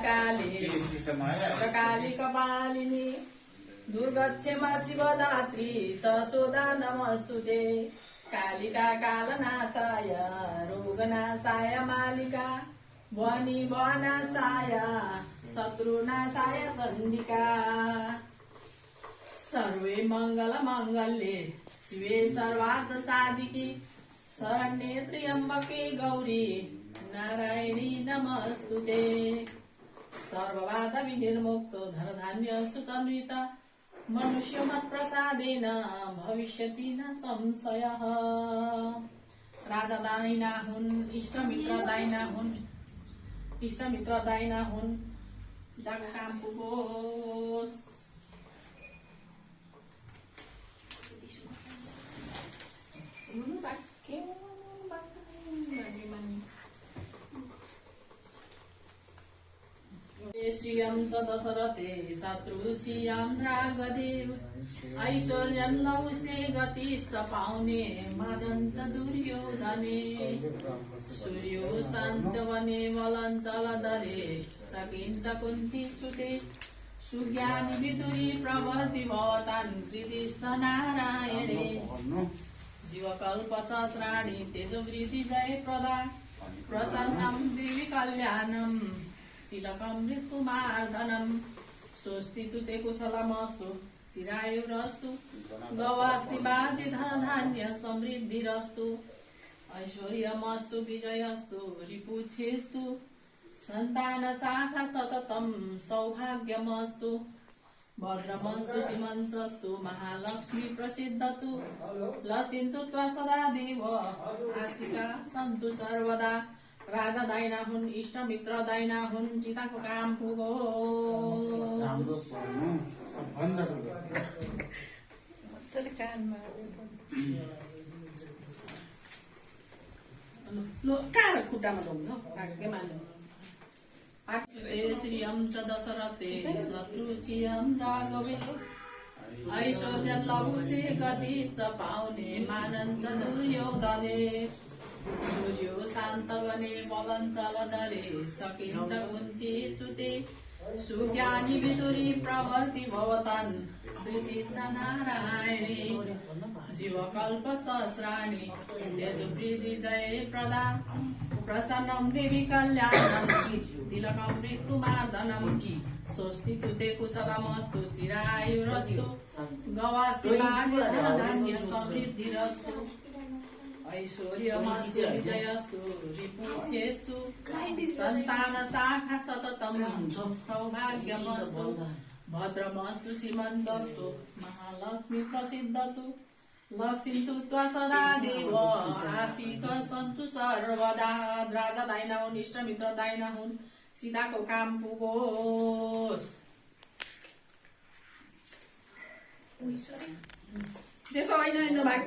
काली भद्रकाली कपालिनी दुर्गक्षमा शिवदात्री ससोदा नमस्तुते कालिका कालनाशाय रोगनाशाय मालिका वनी वनाशाय शत्रुनाशाय चण्डिका सर्वे मंगल मंगल्ये शिवे सर्वार्थ साधिके शरण्ये त्र्यंबके गौरी नारायणी नमस्तुते सर्वबाध विनिर्मुक्तो धनधान्य सुतन्वित मनुष्यमत प्रसादेन भविष्यति न संशयः राजा दाइना हुन् इष्टमित्र दाइना हुन् सीताको काम पुगोस् श्रियं च दशरथे शत्रुचियां रागदेव ऐश्वर्यं लौसे गति स पाउने मानं च दुर्योधने सूर्यो शान्तवने बलं चलदरे सकिन्छ कुन्ती सुते सुज्ञानी विदुरी प्रवर्ति भवतान् कृति स नारायणे जीवकल्प सहस्राणि तेजोवृद्धि जय प्रदा प्रसन्नं देवी कल्याणं तिलकं मृत्युमार्दनं स्वस्ति तु ते कुशलमस्तु चिरायुरस्तु गवास्ति बाजी धनधान्य समृद्धिरस्तु ऐश्वर्यमस्तु विजयस्तु रिपुच्छेस्तु सन्तान शाखा सततं सौभाग्यमस्तु भद्रमस्तु सीमन्तस्तु महालक्ष्मी प्रसिद्धतु लचिन्तु त्वा सदा देव आशिका सन्तु सर्वदा राजा दाइना हुन् इष्टमित्र दाइना हुन् चिताको काम पुगोस् कहाँ खुट्टामा ढोक्नु भाग्यमा श्रियं च दशरथे शत्रुचियं राघवे ऐश्वर्य लौसे गति स पाउने मानन् च दुर्योधने सूर्यो शान्तवने बलं चलदरे सकिन्छ कुन्ती सुते सुज्ञानी विदुरी प्रवर्ति भवतान् कृति स नारायणे जीवकल्प सहस्राणि तेजोवृद्धि जय प्रदा प्रसन्नं देवी कल्याणं तिलकं मृत्युमार्दनं स्वस्ति तु ते कुशलमस्तु चिरायुरस्तु गवास्ति बाजी धनधान्य समृद्धिरस्तु ऐश्वर्यमस्तु विजयस्तु रिपुच्छेस्तु सन्तान शाखा सततं सौभाग्यमस्तु भद्रमस्तु सीमन्तस्तु महालक्ष्मी प्रसिद्धतु लक्षिन्तु त्वा सदा देव आशिक सन्तु सर्वदा राजा दाइना हुन् इष्टमित्र दाइना हुन् चिताको काम पुगोस् त्यसो होइन भाइ